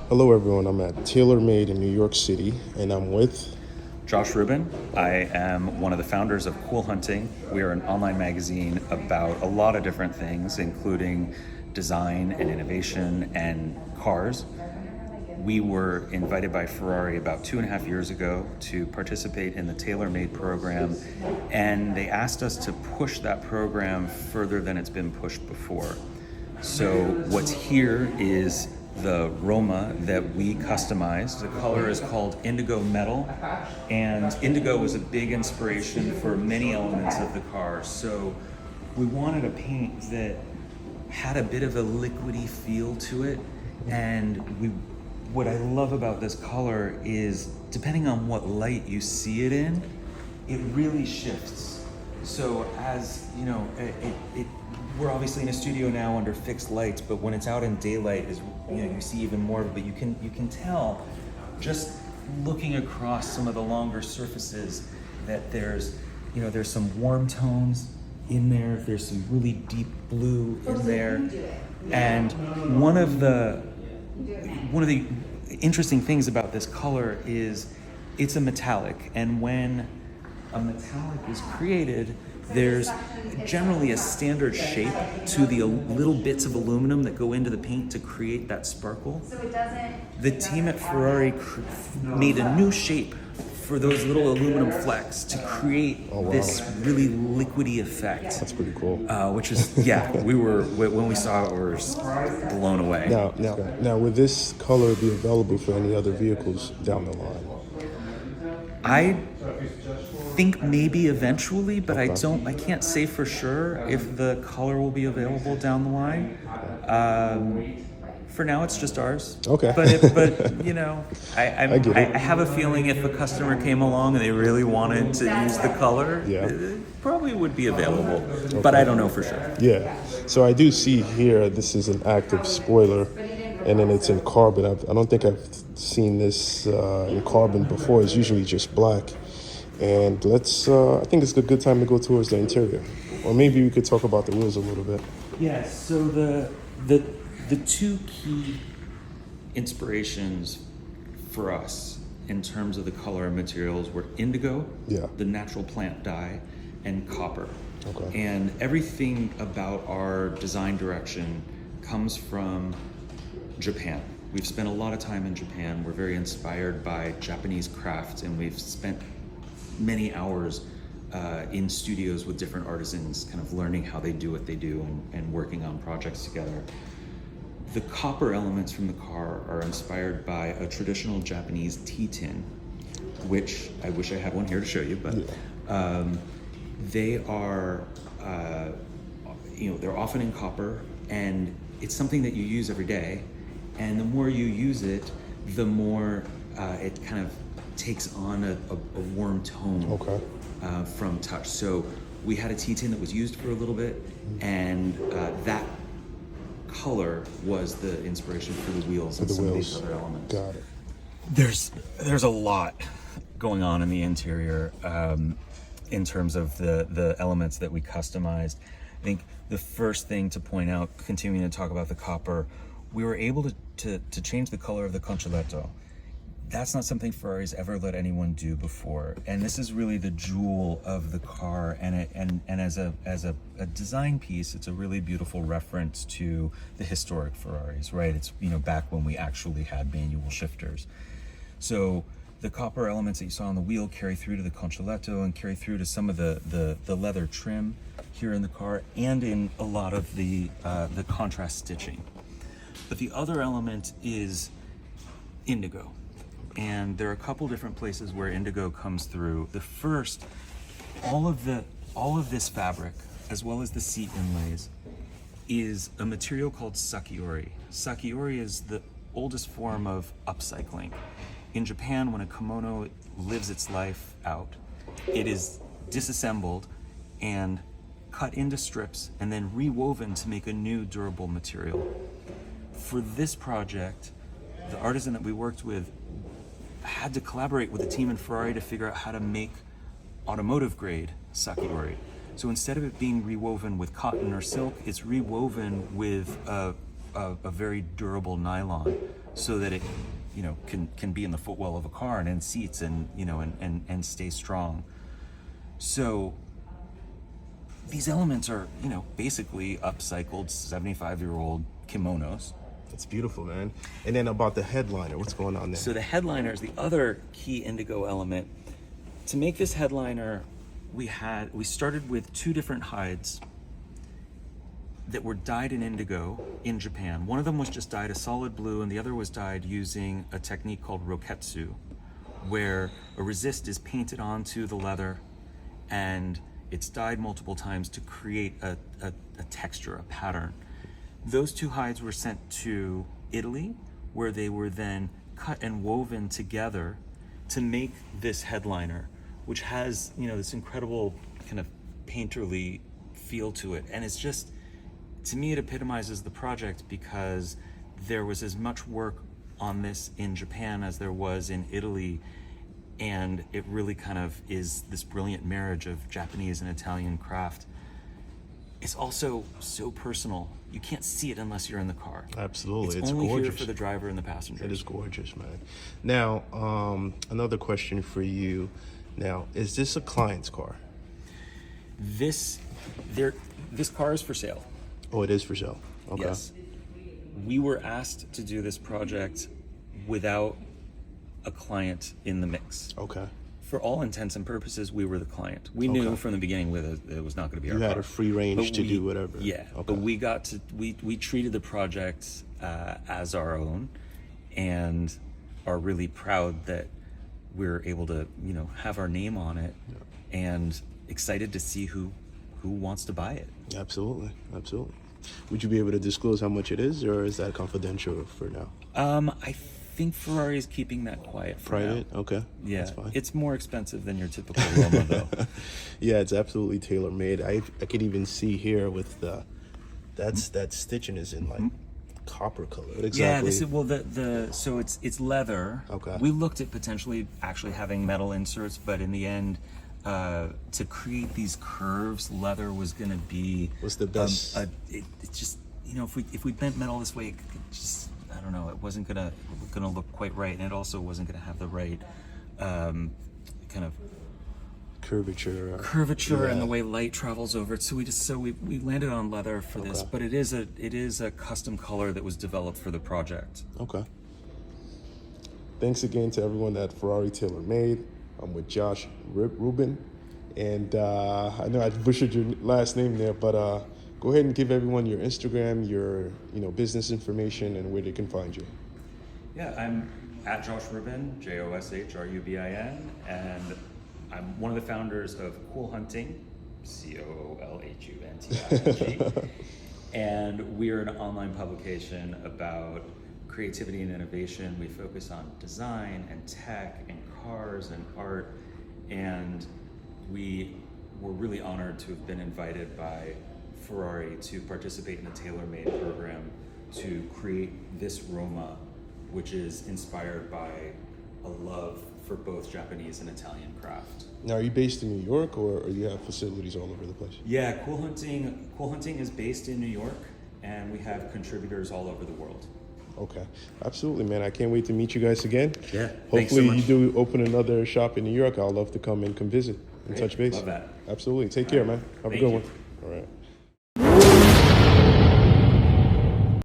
Hello, everyone. I'm at Tailor Made in New York City, and I'm with. Josh Rubin. I am one of the founders of Cool Hunting. We are an online magazine about a lot of different things, including design and innovation and cars. We were invited by Ferrari about 2.5 years ago to participate in the Tailor Made program, and they asked us to push that program further than it's been pushed before. So what's here is the Roma that we customized. The color is called Indigo Metal, and indigo was a big inspiration for many elements of the car. So we wanted a paint that had a bit of a liquidy feel to it, and what I love about this color is depending on what light you see it in, it really shifts. So as you know, we're obviously in a studio now under fixed lights, but when it's out in daylight, you see even more of it. But you can tell just looking across some of the longer surfaces that there's some warm tones in there. There's some really deep blue in there, and one of the interesting things about this color is it's a metallic, and when a metallic is created, there's generally a standard shape to the little bits of aluminum that go into the paint to create that sparkle. The team at Ferrari made a new shape for those little aluminum flecks to create this really liquidy effect. That's pretty cool. Which is, when we saw it, we were just blown away. Now, will this color be available for any other vehicles down the line? I think maybe eventually, but I can't say for sure if the color will be available down the line. For now, it's just ours. Okay. I have a feeling if a customer came along and they really wanted to use the color, it probably would be available. Okay. But I don't know for sure. Yeah. So I do see here, this is an active spoiler, and then it's in carbon. I don't think I've seen this in carbon before. It's usually just black. And I think it's a good time to go towards the interior. Or maybe we could talk about the wheels a little bit. Yeah, so the two key inspirations for us in terms of the color and materials were indigo, the natural plant dye, and copper. Okay. And everything about our design direction comes from Japan. We've spent a lot of time in Japan. We're very inspired by Japanese craft, and we've spent many hours in studios with different artisans, kind of learning how they do what they do and working on projects together. The copper elements from the car are inspired by a traditional Japanese tea tin, which I wish I had one here to show you, but they are, they're often in copper, and it's something that you use every day. And the more you use it, the more it kind of takes on a warm tone from touch. So we had a tea tin that was used for a little bit, and that color was the inspiration for the wheels and some of these other elements. Got it. There's a lot going on in the interior in terms of the elements that we customized. I think the first thing to point out, continuing to talk about the copper, we were able to change the color of the consoletto. That's not something Ferrari's ever let anyone do before, and this is really the jewel of the car. And as a design piece, it's a really beautiful reference to the historic Ferraris, right? It's back when we actually had manual shifters. So the copper elements that you saw on the wheel carry through to the consoletto and carry through to some of the leather trim here in the car and in a lot of the contrast stitching. But the other element is indigo. And there are a couple different places where indigo comes through. The first, all of this fabric, as well as the seat inlays, is a material called sakiori. Sakiori is the oldest form of upcycling. In Japan, when a kimono lives its life out, it is disassembled and cut into strips and then rewoven to make a new durable material. For this project, the artisan that we worked with had to collaborate with a team in Ferrari to figure out how to make automotive grade sakiori. So instead of it being rewoven with cotton or silk, it's rewoven with a very durable nylon. so that it, can be in the footwell of a car and in seats and, and stay strong. So these elements are, basically upcycled 75-year-old kimonos. It's beautiful, man. And then about the headliner, what's going on there? So the headliner is the other key Indigo element. To make this headliner, we started with 2 different hides that were dyed in indigo in Japan. One of them was just dyed a solid blue, and the other was dyed using a technique called roketsu, where a resist is painted onto the leather and it's dyed multiple times to create a texture, a pattern. Those 2 hides were sent to Italy, where they were then cut and woven together to make this headliner, which has, this incredible kind of painterly feel to it. And it's just, to me, it epitomizes the project, because there was as much work on this in Japan as there was in Italy. And it really kind of is this brilliant marriage of Japanese and Italian craft. It's also so personal. You can't see it unless you're in the car. Absolutely, it's only gorgeous here for the driver and the passenger. It is gorgeous, man. Now, another question for you. Now, is this a client's car? This car is for sale. Oh, it is for sale. Okay. Yes. We were asked to do this project without a client in the mix. Okay. For all intents and purposes, we were the client. We knew from the beginning it was not going to be our car. You had a free range to do whatever. Yeah, okay. But we treated the project as our own, and are really proud that we're able to, have our name on it, and excited to see who wants to buy it. Absolutely. Would you be able to disclose how much it is, or is that confidential for now? I think Ferrari is keeping that quiet for private now. Okay. Yeah, that's fine. It's more expensive than your typical Roma, though. Yeah, it's absolutely tailor made. I could even see here with that stitching is in like copper color. What exactly? Yeah, this is so it's leather. Okay. We looked at potentially actually having metal inserts, but in the end, to create these curves, leather was going to be what's the best. It just, if we bent metal this way, it just, I don't know, it wasn't gonna look quite right, and it also wasn't gonna have the right kind of curvature yeah. And the way light travels over it. So we landed on leather for this, but it is a custom color that was developed for the project. Okay. Thanks again to everyone at Ferrari Tailor Made. I'm with Josh Rubin, and I know I butchered your last name there, but go ahead and give everyone your Instagram, your business information, and where they can find you. Yeah, I'm at Josh Rubin, JoshRubin, and I'm one of the founders of Cool Hunting, COOLHUNTING, and we're an online publication about creativity and innovation. We focus on design and tech and cars and art, and we were really honored to have been invited by Ferrari to participate in the Tailor Made program to create this Roma, which is inspired by a love for both Japanese and Italian craft. Now, are you based in New York, or you have facilities all over the place? Yeah, Cool Hunting is based in New York, and we have contributors all over the world. Okay, absolutely, man. I can't wait to meet you guys again. Yeah, hopefully you do open another shop in New York. I'll love to come visit and touch base. Love that. Absolutely. Take care, man. Have a good one. All right.